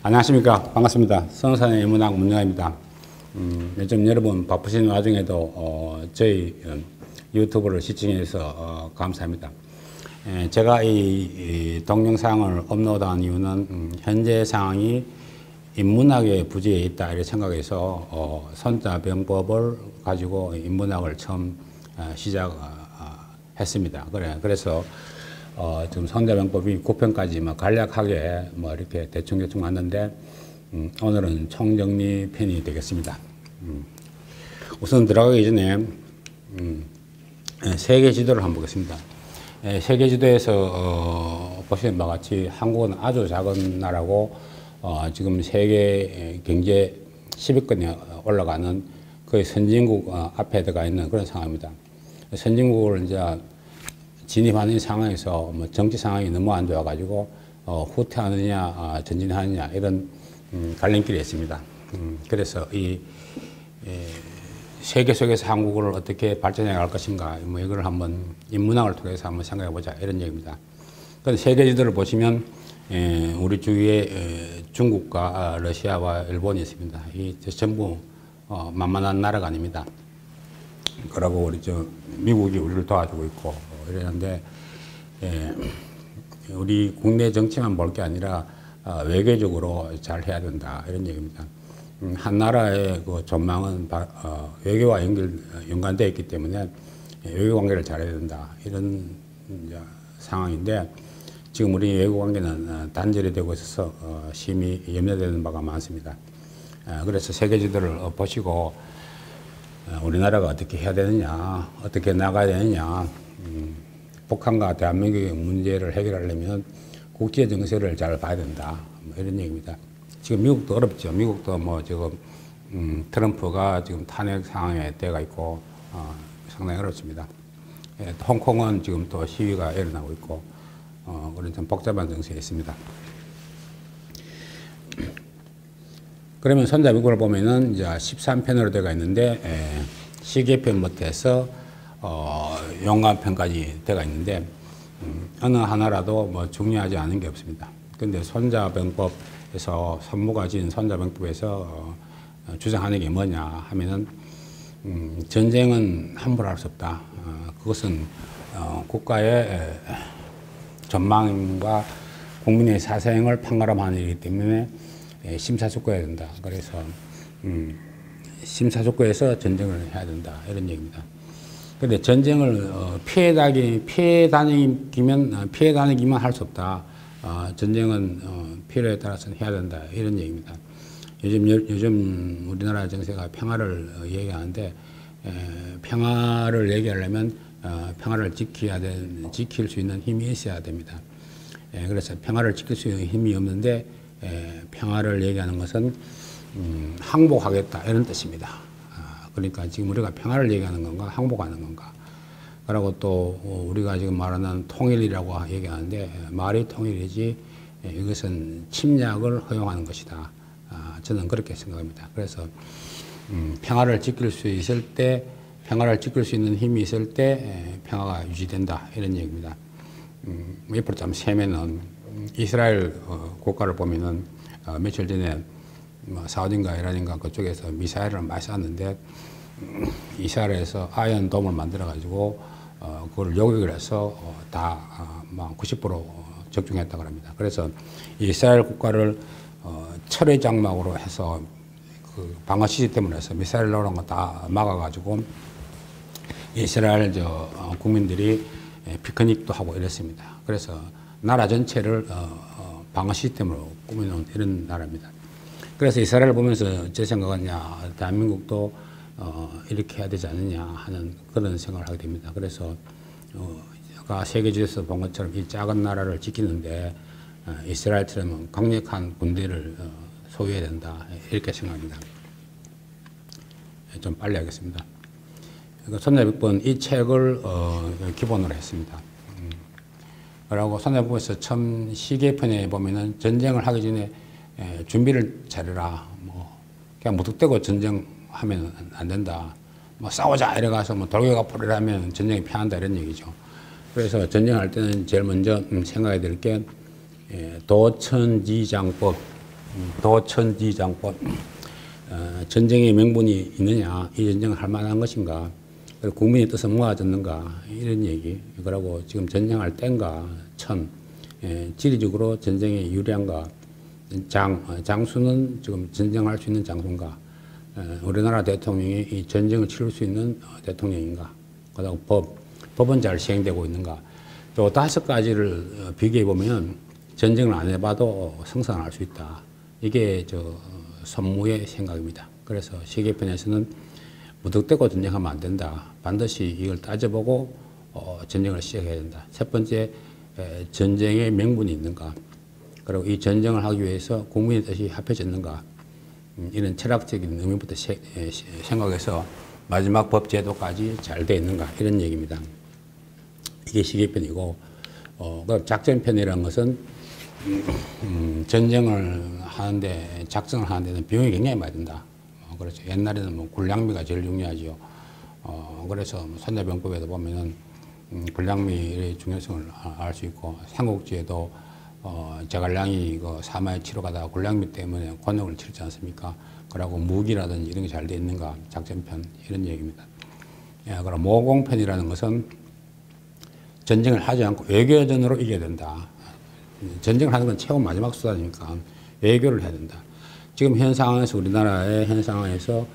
안녕하십니까. 반갑습니다. 성산의 인문학 문영입니다. 요즘 여러분 바쁘신 와중에도 저희 유튜브를 시청해 주셔서 감사합니다. 제가 이 동영상을 업로드한 이유는 현재 상황이 인문학의 부재에 있다 이렇게 생각해서 손자병법을 가지고 인문학을 처음 시작했습니다. 그래서 지금 손자병법이 9편까지 간략하게 이렇게 대충 왔는데 오늘은 총정리 편이 되겠습니다. 우선 들어가기 전에 세계 지도를 한번 보겠습니다. 세계 지도에서 보시는 바와 같이 한국은 아주 작은 나라고 지금 세계 경제 10위권에 올라가는 거의 선진국 앞에 들어가 있는 그런 상황입니다. 선진국을 이제 진입하는 상황에서 정치 상황이 너무 안 좋아가지고 후퇴하느냐 전진하느냐 이런 갈림길이 있습니다. 그래서 이 세계 속에서 한국을 어떻게 발전해 갈 것인가 이걸 한번 인문학을 통해서 한번 생각해 보자 이런 얘기입니다. 그런데 세계 지도를 보시면 우리 주위에 중국과 러시아와 일본이 있습니다. 이 전부 만만한 나라가 아닙니다. 그러고 우리 미국이 우리를 도와주고 있고 이러는데 우리 국내 정치만 볼 게 아니라 외교적으로 잘 해야 된다 이런 얘기입니다. 한 나라의 그 전망은 외교와 연관되어 있기 때문에 외교 관계를 잘해야 된다 이런 이제 상황인데 지금 우리 외교 관계는 단절이 되고 있어서 심히 염려되는 바가 많습니다. 그래서 세계 지도를 보시고 우리나라가 어떻게 해야 되느냐, 어떻게 나가야 되느냐, 북한과 대한민국의 문제를 해결하려면 국제 정세를 잘 봐야 된다. 이런 얘기입니다. 지금 미국도 어렵죠. 미국도 지금 트럼프가 지금 탄핵 상황에 때가 있고 상당히 어렵습니다. 홍콩은 지금 또 시위가 일어나고 있고 그런 좀 복잡한 정세에 있습니다. 그러면 손자병법을 보면은 이제 13편으로 되어 있는데 시계편부터 해서 용감편까지 되어 있는데 어느 하나라도 중요하지 않은 게 없습니다. 근데 손자병법에서 선무가 지은 손자병법에서 주장하는 게 뭐냐 하면은 전쟁은 함부로 할 수 없다. 그것은 국가의 전망과 국민의 사생을 판가름하는 일이기 때문에 심사숙고해야 된다. 그래서 심사숙고해서 전쟁을 해야 된다. 이런 얘기입니다. 그런데 전쟁을 피해 다니기만 할 수 없다. 전쟁은 필요에 따라서는 해야 된다. 이런 얘기입니다. 요즘 우리나라 정세가 평화를 얘기하는데 평화를 얘기하려면 평화를 지킬 수 있는 힘이 있어야 됩니다. 그래서 평화를 지킬 수 있는 힘이 없는데 평화를 얘기하는 것은 항복하겠다 이런 뜻입니다. 그러니까 지금 우리가 평화를 얘기하는 건가 항복하는 건가. 그리고 또 우리가 지금 말하는 통일이라고 얘기하는데 말이 통일이지 이것은 침략을 허용하는 것이다. 저는 그렇게 생각합니다. 그래서 평화를 지킬 수 있을 때 평화를 지킬 수 있는 힘이 있을 때 평화가 유지된다 이런 얘기입니다. 옆으로 좀 세면은 이스라엘 국가를 보면은 며칠 전에 사우디인가 이란인가 그쪽에서 미사일을 많이 쐈는데 이스라엘에서 아이언돔을 만들어 가지고 그걸 요격을 해서 다 90% 적중했다고 합니다. 그래서 이스라엘 국가를 철의 장막으로 해서 그 방어 시스템을 해서 미사일 나오는 거 다 막아 가지고 이스라엘 국민들이 피크닉도 하고 이랬습니다. 그래서 나라 전체를 방어 시스템으로 꾸며놓은 이런 나라입니다. 그래서 이스라엘을 보면서 제 생각은 대한민국도 이렇게 해야 되지 않느냐 하는 그런 생각을 하게 됩니다. 그래서 아까 세계지도에서 본 것처럼 이 작은 나라를 지키는데 이스라엘처럼 강력한 군대를 소유해야 된다 이렇게 생각합니다. 좀 빨리 하겠습니다. 손자병법 이 책을 기본으로 했습니다. 그리고 손자병법에서 처음 시계편에 보면은 전쟁을 하기 전에 준비를 잘해라. 그냥 무턱대고 전쟁하면 안 된다. 싸우자 이래 가서 돌격가 포를 하면 전쟁이 피한다 이런 얘기죠. 그래서 전쟁할 때는 제일 먼저 생각해야 될 게 도천지장법 도천지장법. 전쟁의 명분이 있느냐, 이 전쟁을 할 만한 것인가, 그리고 국민의 뜻은 모아졌는가, 이런 얘기. 그리고 지금 전쟁할 때인가, 지리적으로 전쟁에 유리한가, 장수는 지금 전쟁할 수 있는 장수인가, 우리나라 대통령이 이 전쟁을 치를 수 있는 대통령인가, 그다음 법은 잘 시행되고 있는가. 또 5가지를 비교해 보면 전쟁을 안 해봐도 성산할 수 있다. 이게 선무의 생각입니다. 그래서 시계편에서는 무턱대고 전쟁하면 안 된다. 반드시 이걸 따져보고 전쟁을 시작해야 된다. 첫 번째, 전쟁의 명분이 있는가. 그리고 이 전쟁을 하기 위해서 국민의 뜻이 합해졌는가. 이런 철학적인 의미부터 생각해서 마지막 법 제도까지 잘 돼 있는가. 이런 얘기입니다. 이게 시계편이고, 작전편이라는 것은 전쟁을 하는데, 작전을 하는 데는 비용이 굉장히 많이 든다. 그렇죠. 옛날에는 뭐 군량미가 제일 중요하죠. 그래서 선자병법에도 보면은 군량미의 중요성을 알 수 있고, 삼국지에도 제갈량이 사마에 치러 가다가 군량미 때문에 곤욕을 치르지 않습니까? 그러고 무기라든지 이런 게 잘 돼 있는가, 작전편, 이런 얘기입니다. 그럼 모공편이라는 것은 전쟁을 하지 않고 외교전으로 이겨야 된다. 전쟁을 하는 건 최고 마지막 수단이니까 외교를 해야 된다. 지금 현 상황에서, 우리나라의 현 상황에서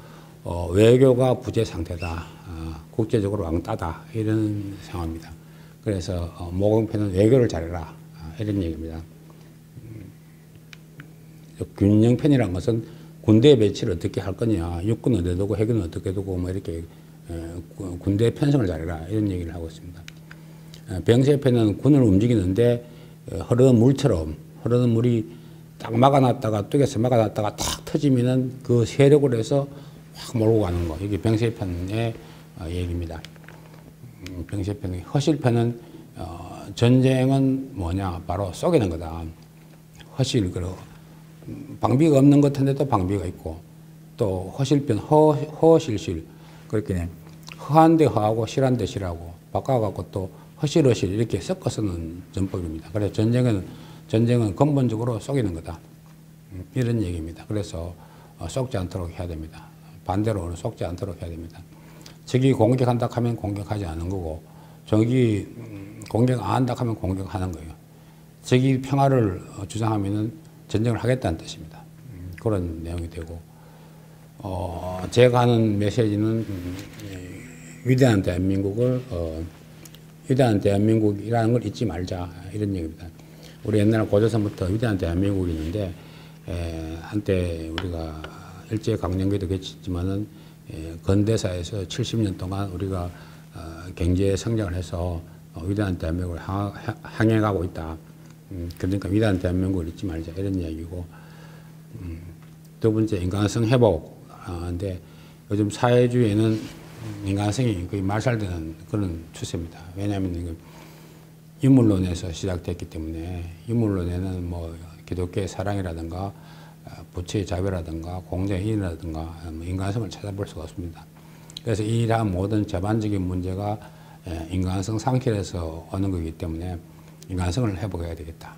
외교가 부재 상태다. 국제적으로 왕따다. 이런 상황입니다. 그래서 모공편은 외교를 잘해라. 이런 얘기입니다. 균형편이란 것은 군대 배치를 어떻게 할 거냐, 육군은 어디에 두고 해군은 어떻게 두고 뭐 이렇게 군대 편성을 잘해라. 이런 얘기를 하고 있습니다. 병세편은 군을 움직이는데 흐르는 물처럼, 흐르는 물이 딱 막아놨다가, 뚝에서 막아놨다가 탁 터지면은 그 세력으로 해서 확 몰고 가는 거. 이게 병세편의 얘기입니다. 병세편. 허실편은 전쟁은 뭐냐, 바로 쏘개는 거다. 허실, 그리고 방비가 없는 것 같은데도 방비가 있고, 또 허실편, 허실실. 그렇게 허한데 허하고 실한데 실하고 바꿔갖고 또 허실허실 이렇게 섞어 쓰는 전법입니다. 그래서 전쟁은 근본적으로 속이는 거다. 이런 얘기입니다. 그래서 속지 않도록 해야 됩니다. 반대로 속지 않도록 해야 됩니다. 적이 공격한다 하면 공격하지 않는 거고, 적이 공격 안 한다 하면 공격하는 거예요. 적이 평화를 주장하면은 전쟁을 하겠다는 뜻입니다. 그런 내용이 되고, 제가 하는 메시지는 위대한 대한민국이라는 걸 잊지 말자, 이런 얘기입니다. 우리 옛날 고조선부터 위대한 대한민국이 있는데, 한때 우리가 일제강점기도 그랬지만은 근대사에서 70년 동안 우리가 경제 성장을 해서 위대한 대한민국을 향해가고 있다. 그러니까 위대한 대한민국을 잊지 말자, 이런 이야기고, 두 번째, 인간성 회복인데, 요즘 사회주의에는 인간성이 거의 말살되는 그런 추세입니다. 왜냐하면 유물론에서 시작됐기 때문에, 유물론에는 뭐 기독교의 사랑이라든가 부처의 자비라든가 공정의 인이라든가 인간성을 찾아볼 수가 없습니다. 그래서 이러한 모든 전반적인 문제가 인간성 상실에서 오는 거기 때문에 인간성을 회복해야 되겠다.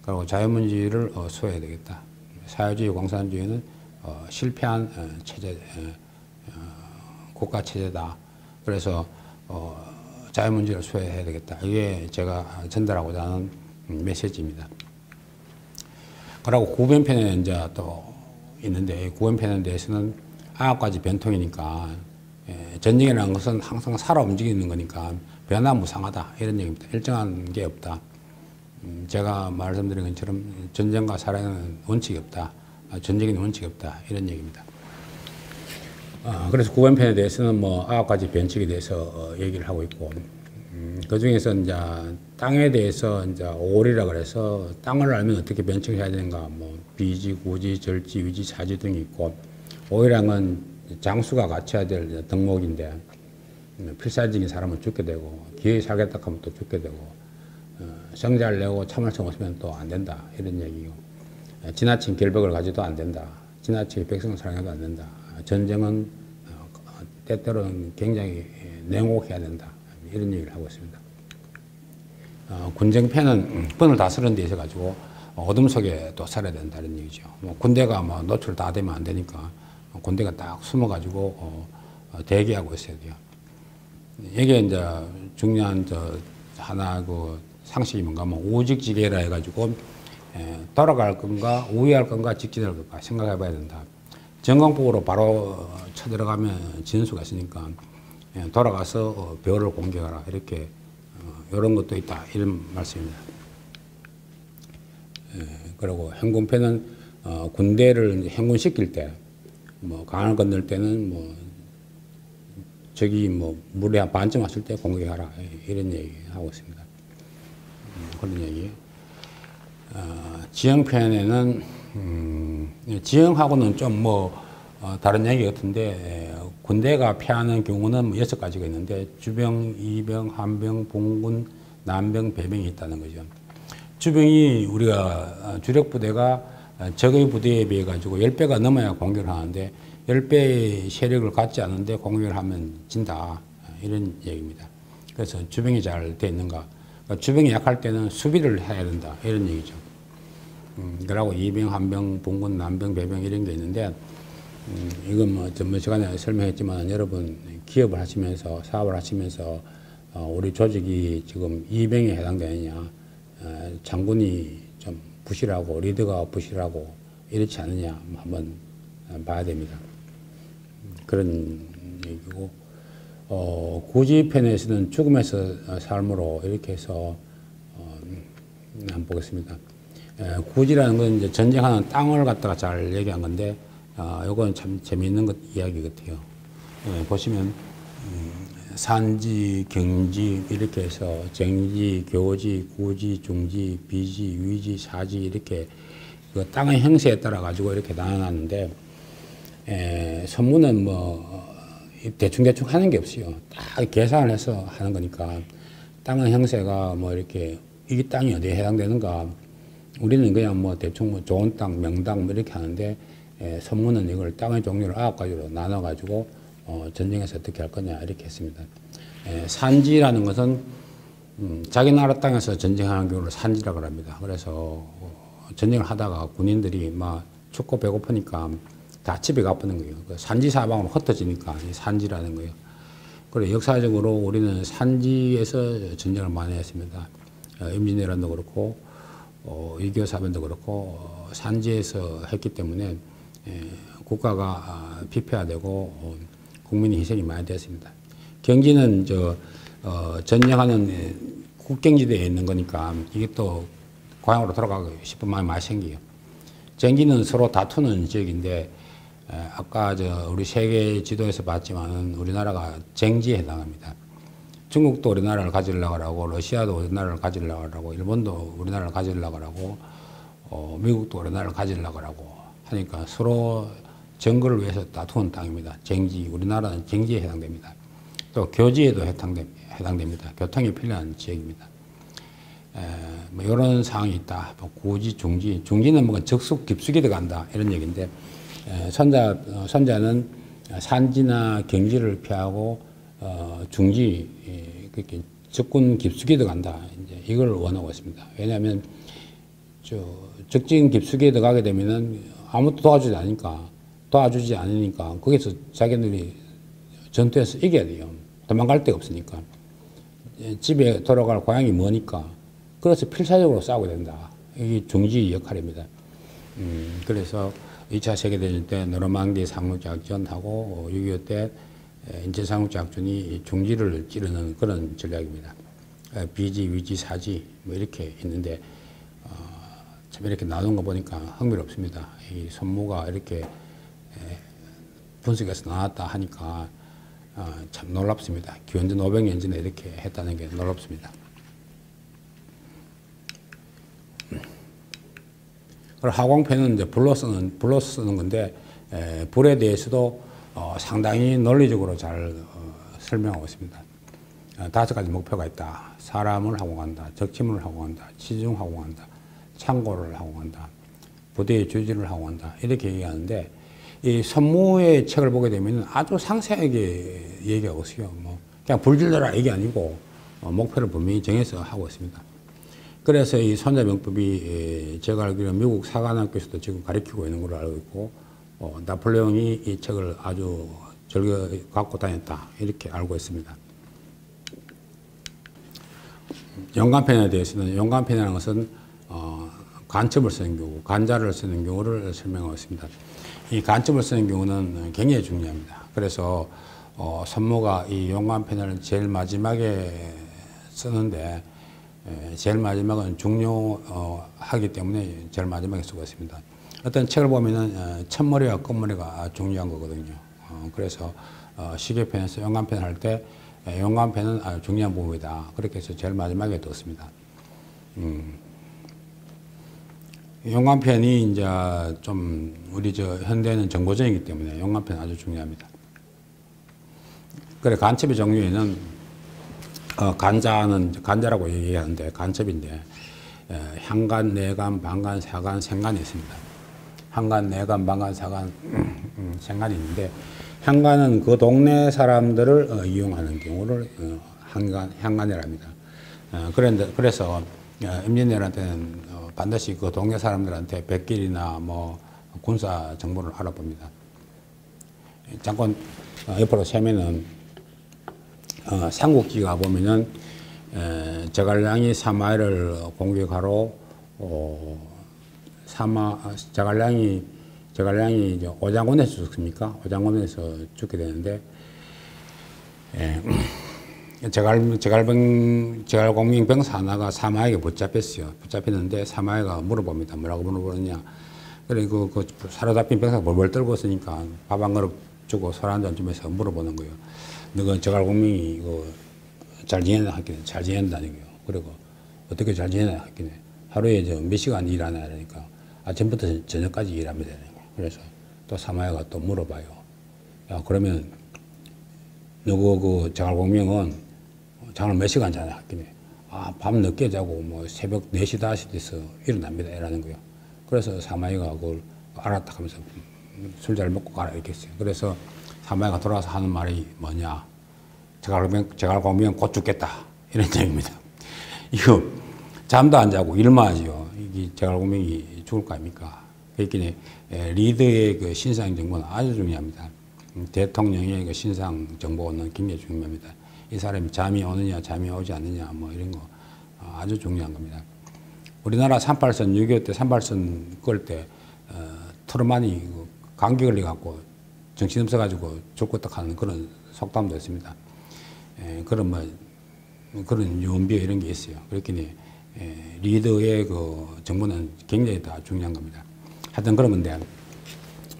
그리고 자유민주주의를 수호해야 되겠다. 사회주의, 공산주의는 실패한 체제, 국가 체제다. 그래서 자유민주주의를 수호해야 되겠다. 이게 제가 전달하고자 하는 메시지입니다. 그리고 구변편에 이제 또 있는데, 구변편에 대해서는 9가지 변통이니까, 전쟁이라는 것은 항상 살아 움직이는 거니까 변화무상하다, 이런 얘기입니다. 일정한 게 없다. 제가 말씀드린 것처럼 전쟁과 살아가는 원칙이 없다. 전쟁에는 원칙이 없다, 이런 얘기입니다. 그래서 구변편에 대해서는 뭐 9가지 변칙에 대해서 얘기를 하고 있고, 그 중에서 이제 땅에 대해서 이제 오리라 그래서 땅을 알면 어떻게 변칙을 해야 되는가, 뭐 비지, 구지, 절지, 위지, 사지 등이 있고, 오리랑은 장수가 갖춰야 될 덕목인데, 필사적인 사람은 죽게 되고, 기회에 살겠다 하면 또 죽게 되고, 성자를 내고 참을성 없으면 또 안 된다, 이런 얘기고, 지나친 결벽을 가져도 안 된다, 지나치게 백성을 사랑해도 안 된다, 전쟁은 때때로는 굉장히 냉혹해야 된다, 이런 얘기를 하고 있습니다. 군정편은 뻔을 다스는 데 있어가지고 어둠 속에 또 살아야 된다는 얘기죠. 뭐 군대가 뭐 노출 다 되면 안 되니까 군대가 딱 숨어가지고 대기하고 있어야 돼요. 이게 이제 중요한 하나 그 상식이 뭔가 뭐 우직지계라 해가지고 돌아갈 건가 우회할 건가 직진할 건가 생각해 봐야 된다. 전광폭으로 바로 쳐들어가면 지는 수가 있으니까 돌아가서 벼를 공격하라 이렇게 이런 것도 있다 이런 말씀입니다. 그리고 행군편은 군대를 행군시킬 때 뭐 강을 건널 때는 뭐 저기 뭐 물에 한 반쯤 왔을 때 공격하라 이런 얘기 하고 있습니다. 그런 얘기. 지형편에는 지형하고는 좀 뭐 다른 얘기 같은데 군대가 피하는 경우는 뭐 6가지가 있는데 주병, 이병, 한병, 봉군, 남병, 배병이 있다는 거죠. 주병이 우리가 주력 부대가 적의 부대에 비해 가지고 10배가 넘어야 공격을 하는데 10배의 세력을 갖지 않은데 공격을 하면 진다 이런 얘기입니다. 그래서 주병이 잘 돼 있는가. 그러니까 주병이 약할 때는 수비를 해야 된다 이런 얘기죠. 그러고 이병, 한병, 봉군, 남병, 배병 이런 게 있는데 이건 뭐 전번 시간에 설명했지만 여러분 기업을 하시면서 사업을 하시면서 우리 조직이 지금 이병에 해당되느냐 장군이 좀 부실하고 리더가 부실하고 이렇지 않느냐 한번 봐야 됩니다. 그런 얘기고 구지편에서는 죽음에서 삶으로 이렇게 해서 한번 보겠습니다. 구지라는 건 이제 전쟁하는 땅을 갖다가 잘 얘기한 건데 요건 참 재미있는 이야기 같아요. 보시면 산지, 경지 이렇게 해서 정지, 교지, 구지, 중지, 비지, 위지, 사지 이렇게 그 땅의 형세에 따라 가지고 이렇게 나눠놨는데 선무는 뭐 대충 하는 게 없어요. 딱 계산을 해서 하는 거니까 땅의 형세가 뭐 이렇게 이 땅이 어디에 해당되는가 우리는 그냥 뭐 대충 뭐 좋은 땅, 명당 뭐 이렇게 하는데 선무는 이걸 땅의 종류를 9가지로 나눠가지고 전쟁에서 어떻게 할 거냐 이렇게 했습니다. 산지라는 것은 자기 나라 땅에서 전쟁하는 경우를 산지라고 합니다. 그래서 전쟁을 하다가 군인들이 막 춥고 배고프니까 다 집에 가버는 거예요. 산지 사방으로 흩어지니까 산지라는 거예요. 그리고 역사적으로 우리는 산지에서 전쟁을 많이 했습니다. 임진왜란도 그렇고 6.25 사변도 그렇고 산지에서 했기 때문에 국가가 피폐화되고 국민의 희생이 많이 됐습니다. 경지는 전쟁하는 국경지대에 있는 거니까 이게 또 고향으로 돌아가고 싶은 마음이 많이 생겨요. 정지는 서로 다투는 지역인데 아까 우리 세계 지도에서 봤지만은 우리나라가 정지에 해당합니다. 중국도 우리나라를 가지려고 하고 러시아도 우리나라를 가지려고 하고 일본도 우리나라를 가지려고 하고 미국도 우리나라를 가지려고 하고 하니까 서로 정거를 위해서 다투는 땅입니다. 정지, 우리나라는 정지에 해당됩니다. 또 교지에도 해당됩니다. 교통이 필요한 지역입니다. 뭐 이런 상황이 있다. 뭐 구지, 중지. 중지는 뭔가 적숙, 깊숙이 들어간다. 이런 얘기인데, 선자는 산지나 경지를 피하고, 중지, 그렇게 적군 깊숙이 들어간다. 이제 이걸 원하고 있습니다. 왜냐하면, 적진 깊숙이 들어가게 되면은 아무도 도와주지 않으니까, 거기서 자기들이 전투에서 이겨야 돼요. 도망갈 데가 없으니까. 집에 돌아갈 고향이 머니까. 그래서 필사적으로 싸우게 된다. 이게 중지 역할입니다. 그래서 2차 세계대전 때 노르망디 상륙작전하고 6.25 때 인천 상륙작전이 중지를 찌르는 그런 전략입니다. 비지, 위지, 사지 뭐 이렇게 있는데 참 이렇게 나눈 거 보니까 흥미롭습니다. 이 선무가 이렇게 분석해서 나왔다 하니까 참 놀랍습니다. 기원전 500년 전에 이렇게 했다는 게 놀랍습니다. 그리고 하공편은 이제 불로 쓰는 건데, 불에 대해서도 상당히 논리적으로 잘 설명하고 있습니다. 5가지 목표가 있다. 사람을 하공한다. 적침을 하공한다. 치중하공한다. 창고를 하공한다. 부대의 주지를 하공한다. 이렇게 얘기하는데, 이 선무의 책을 보게 되면 아주 상세하게 얘기하고 있어요. 뭐 그냥 불질러라 이게 아니고 목표를 분명히 정해서 하고 있습니다. 그래서 이 손자병법이 제가 알기로는 미국 사관학교에서도 지금 가르치고 있는 걸로 알고 있고, 나폴레옹이 이 책을 아주 즐겨 갖고 다녔다, 이렇게 알고 있습니다. 연관편에 대해서는, 연관편이라는 것은 간첩을 쓰는 경우, 간자를 쓰는 경우를 설명하고 있습니다. 이 간첩을 쓰는 경우는 굉장히 중요합니다. 그래서 선모가 이 연관편을 제일 마지막에 쓰는데, 제일 마지막은 중요하기 때문에 제일 마지막에 쓰고 있습니다. 어떤 책을 보면은 첫머리와 끝머리가 중요한 거거든요. 그래서 시계편에서 연관편을 할 때 연관편은 아주 중요한 부분이다, 그렇게 해서 제일 마지막에 뒀습니다. 연관편이 이제 좀 우리 현대는 정보전이기 때문에 연관편 아주 중요합니다. 그래, 간첩의 종류에는 간자라고 얘기하는데 간첩인데, 향간, 내간, 방간, 사간, 생간이 있습니다. 향간, 내간, 방간, 사간, 생간이 있는데, 향간은 그 동네 사람들을 이용하는 경우를 향간이라 합니다. 그래서 임진왜란때는 반드시 그 동네 사람들한테 백길이나 뭐 군사 정보를 알아봅니다. 잠깐 옆으로 세면은 삼국기가 보면은 제갈량이 사마이를 공격하러 제갈량이 이제 오장원에서 죽습니까? 오장원에서 죽게 되는데, 제갈공명 병사 하나가 사마에게 붙잡혔어요. 붙잡혔는데 사마이가 물어봅니다. 뭐라고 물어보느냐? 그리고 그 사로잡힌 병사가 벌벌 떨고 있으니까 밥 한 그릇 주고 술 한 잔 주면서 물어보는 거예요. 너가 제갈공명이 이거 잘 지내나 하긴 잘 지낸다는 거예요. 그리고 어떻게 잘 지내나 하긴 하루에 몇 시간 일하나 하니까 아침부터 저녁까지 일합니다. 그래서 또 사마이가 또 물어봐요. 야, 그러면 너그 그 제갈공명은 잠을 몇 시간 자냐 하긴 밤 늦게 자고 뭐 새벽 4시, 5시 돼서 일어납니다. 이라는 거예요. 그래서 사마이가 그걸 알았다 하면서 술 잘 먹고 가라 이렇게 했어요. 그래서 사마이가 돌아와서 하는 말이 뭐냐? 제갈공명 곧 죽겠다, 이런 얘기입니다. 이거 잠도 안 자고 일만 하지요. 이게 제갈공명이 죽을 거 아닙니까? 그러니까 리더의 그 신상 정보는 아주 중요합니다. 대통령의 그 신상 정보는 굉장히 중요합니다. 이 사람이 잠이 오느냐, 잠이 오지 않느냐, 뭐 이런 거 아주 중요한 겁니다. 우리나라 38선, 6.25 때 38선 끌 때 트루만이 감기 걸려갖고 정신없어가지고 죽고 딱 하는 그런 속담도 있습니다. 그런 유언비어 이런 게 있어요. 그렇기니 리더의 그 정보는 굉장히 다 중요한 겁니다. 하여튼 그런 건데,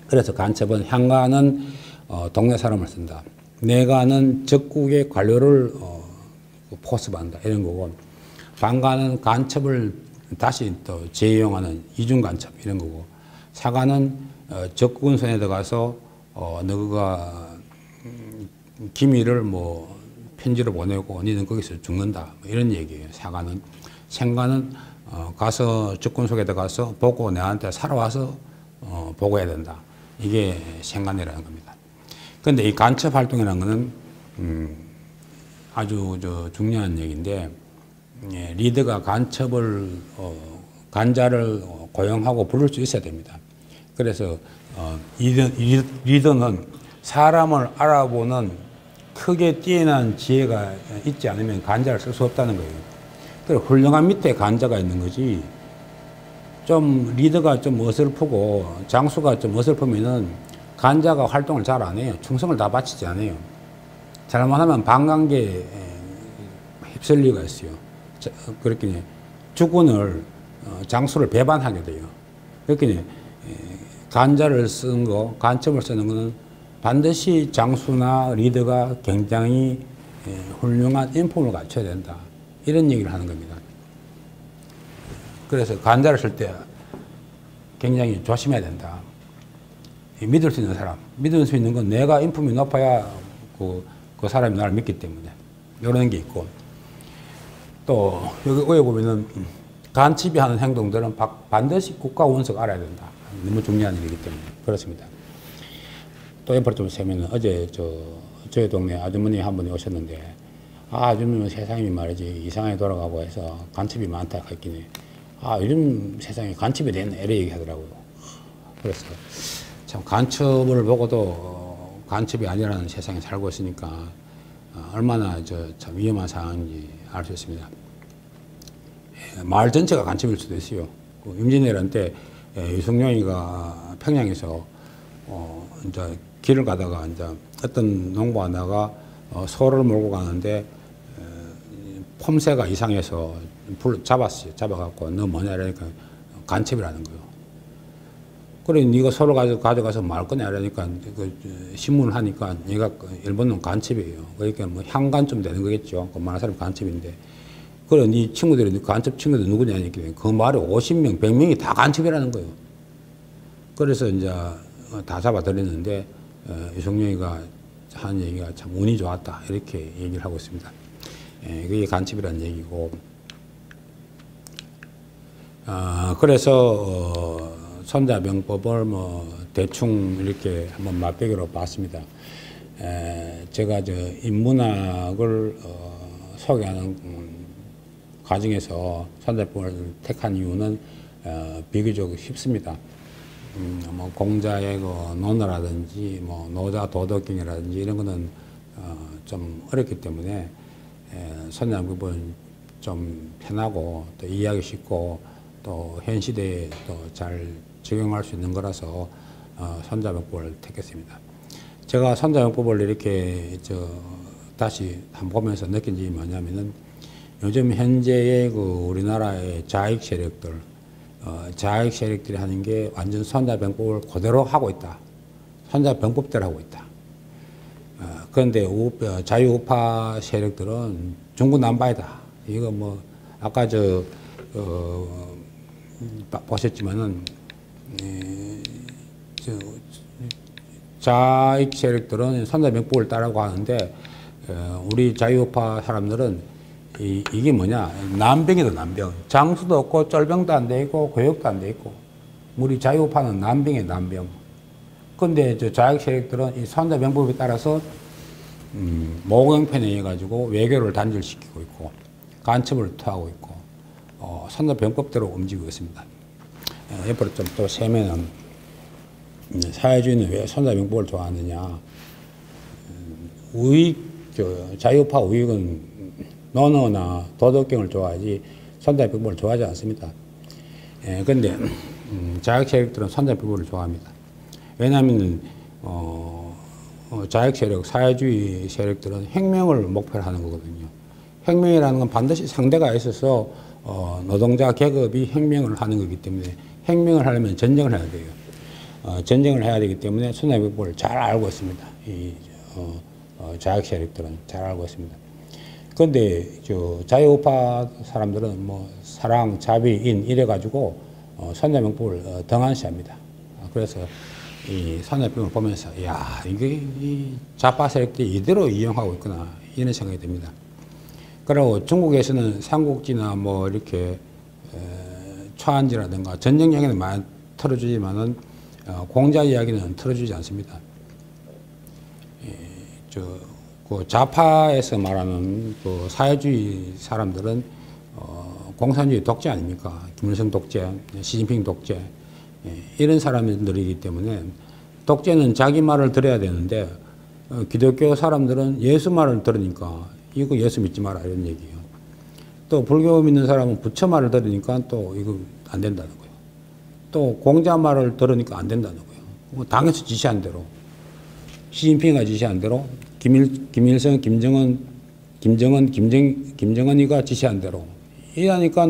그래서 간첩은 향가는 동네 사람을 쓴다. 내가는 적국의 관료를 포섭한다, 이런 거고, 방가는 간첩을 다시 또 재이용하는 이중 간첩, 이런 거고, 사가는 적군 손에 들어가서 너가 기밀을 뭐 편지로 보내고 너는 거기서 죽는다, 뭐 이런 얘기예요. 사가는. 생가는 가서 적군 속에 들어가서 보고 내한테 살아와서 보고해야 된다. 이게 생간이라는 겁니다. 그런데 이 간첩 활동이라는 거는 아주 중요한 얘기인데, 리더가 간자를 고용하고 부를 수 있어야 됩니다. 그래서 리더는 사람을 알아보는 크게 뛰어난 지혜가 있지 않으면 간자를 쓸 수 없다는 거예요. 그래서 훌륭한 밑에 간자가 있는 거지, 좀 리더가 좀 어설프고 장수가 좀 어설프면은 간자가 활동을 잘 안 해요. 충성을 다 바치지 않아요. 잘못하면 반관계에 휩쓸 리가 있어요. 그렇게 주군을 장수를 배반하게 돼요. 그렇게 간자를 쓰는 거, 간첩을 쓰는 거는 반드시 장수나 리더가 굉장히 훌륭한 인품을 갖춰야 된다, 이런 얘기를 하는 겁니다. 그래서 간자를 쓸 때 굉장히 조심해야 된다. 믿을 수 있는 사람, 믿을 수 있는 건 내가 인품이 높아야 그 사람이 나를 믿기 때문에, 이런 게 있고, 또 여기 위에 보면은 간첩이 하는 행동들은 반드시 국가 원석 알아야 된다. 너무 중요한 일이기 때문에 그렇습니다. 또 옆으로 좀 세면은 어제 저희 동네 아주머니 한 분이 오셨는데, 요즘 세상이 말이지 이상하게 돌아가고 해서 간첩이 많다 했긴 해. 요즘 세상에 간첩이 됐네 이래 얘기하더라고요. 그래서 참 간첩을 보고도 간첩이 아니라는 세상에 살고 있으니까 얼마나 참 위험한 상황인지 알 수 있습니다. 마을 전체가 간첩일 수도 있어요. 임진왜란 때 유성룡이가 평양에서 이제 길을 가다가 이제 어떤 농부 하나가 소를 몰고 가는데 폼새가 이상해서 잡았어요. 잡아갖고 너 뭐냐 이러니까 간첩이라는 거예요. 그래 네가 소를 가져가서 말 거냐 이러니까 그 신문을 하니까 얘가 일본은 간첩이에요. 그러니까 뭐 향간쯤 되는 거겠죠. 그 많은 사람 간첩인데. 그래 네 친구들이 간첩 친구들 누구냐 이렇게 그 말에 50명, 100명이 다 간첩이라는 거예요. 그래서 이제 다 잡아들였는데 유성룡이가 하는 얘기가 참 운이 좋았다 이렇게 얘기를 하고 있습니다. 그게 간첩이라는 얘기고 그래서 손자병법을 뭐 대충 이렇게 한번 맛보기로 봤습니다. 제가 인문학을 소개하는 과정에서 손자병을 택한 이유는 비교적 쉽습니다. 뭐 공자의 그 논어라든지 뭐 노자 도덕경이라든지 이런 거는 좀 어렵기 때문에 손자병법은 좀 편하고 또 이해하기 쉽고 또 현 시대에 또 잘 적용할 수 있는 거라서 손자병법을 택했습니다. 제가 손자병법을 이렇게 다시 한번 보면서 느낀 점이 뭐냐면은 요즘 현재의 그 우리나라의 좌익 세력들 좌익 세력들이 하는 게 완전 손자병법을 그대로 하고 있다. 손자병법대로 하고 있다. 그런데 자유우파 세력들은 중구난방이다. 이거 뭐 아까 보셨지만은 좌익 세력들은 손자병법을 따라고 하는데 우리 자유우파 사람들은 이게 뭐냐 난병이다. 난병. 장수도 없고 쫄병도 안 돼 있고 교육도 안 돼 있고 우리 자유우파는 난병이에요. 난병. 근데 좌익 세력들은 이 손자병법에 따라서 모경편에 해가지고 외교를 단절시키고 있고 간첩을 토하고 있고 손자병법대로 움직이고 있습니다. 옆으로 좀 또 세면은 사회주의는 왜 손자병법을 좋아하느냐. 자유우파 우익은 논어나 도덕경을 좋아하지 손자병법을 좋아하지 않습니다. 그런데 좌익 세력들은 손자병법을 좋아합니다. 왜냐하면 좌익 세력, 사회주의 세력들은 혁명을 목표로 하는 거거든요. 혁명이라는 건 반드시 상대가 있어서 노동자 계급이 혁명을 하는 거기 때문에 혁명을 하려면 전쟁을 해야 돼요. 전쟁을 해야 되기 때문에 손자병법을 잘 알고 있습니다. 좌익 세력들은 잘 알고 있습니다. 그런데 자유우파 사람들은 뭐 사랑, 자비, 인 이래가지고 손자병법을 등한시합니다. 그래서 이 손자병법을 보면서 야 이게 이 좌파 세력들이 이대로 이용하고 있구나 이런 생각이 듭니다. 그리고 중국에서는 삼국지나 뭐 이렇게 초안지라든가 전쟁 이야기는 많이 틀어주지만은 공자 이야기는 틀어주지 않습니다. 그 좌파에서 말하는 그 사회주의 사람들은 공산주의 독재 아닙니까? 김일성 독재, 시진핑 독재 이런 사람들이기 때문에 독재는 자기 말을 들어야 되는데 기독교 사람들은 예수 말을 들으니까 이거 예수 믿지 마라 이런 얘기예요. 또 불교 믿는 사람은 부처 말을 들으니까 또 이거 안 된다는 거예요. 또 공자 말을 들으니까 안 된다는 거예요. 당에서 지시한 대로 시진핑이가 지시한 대로 김일성, 김정은이가 지시한 대로 이러니까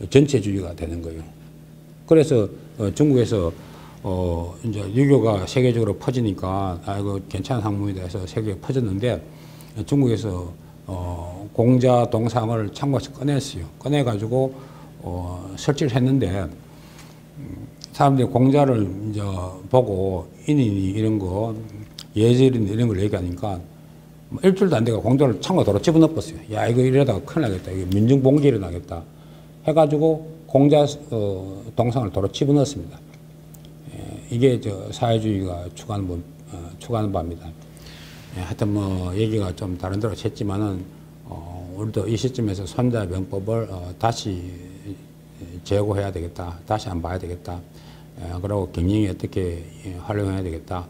전체주의가 되는 거예요. 그래서 중국에서 이제 유교가 세계적으로 퍼지니까 이거 괜찮은 학문이다 해서 세계에 퍼졌는데 중국에서 공자 동상을 창고에서 꺼냈어요. 꺼내가지고 설치를 했는데 사람들이 공자를 이제 보고 인인이 이런 거 예절인 이런 걸 얘기하니까 일주일도 안 되고 공자를 창고 도로 집어넣었어요. 야 이거 이러다가 큰일 나겠다. 이게 민중봉기 일어나겠다. 해가지고 공자 동상을 도로 집어넣었습니다. 이게 사회주의가 추구하는 바입니다. 하여튼 뭐 얘기가 좀 다른 데로 샜지만은 우리도 이 시점에서 손자병법을 다시 재고해야 되겠다. 다시 한번 봐야 되겠다. 그리고 경영이 어떻게 활용해야 되겠다.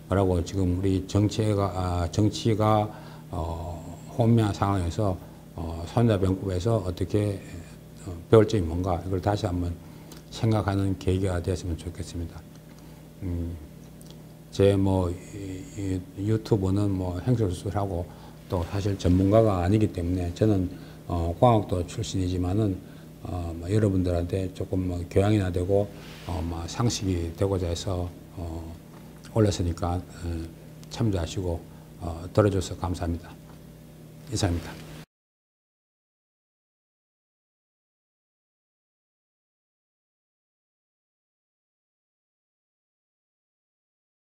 그리고 지금 우리 정치가 혼미한 상황에서 손자병법에서 어떻게 배울 점이 뭔가 이걸 다시 한번 생각하는 계기가 되었으면 좋겠습니다. 제 유튜브는 행설수설하고 또 사실 전문가가 아니기 때문에 저는 공학도 출신이지만은 여러분들한테 조금 교양이나 되고 상식이 되고자 해서 올렸으니까 참조하시고 들어줘서 감사합니다. 이상입니다.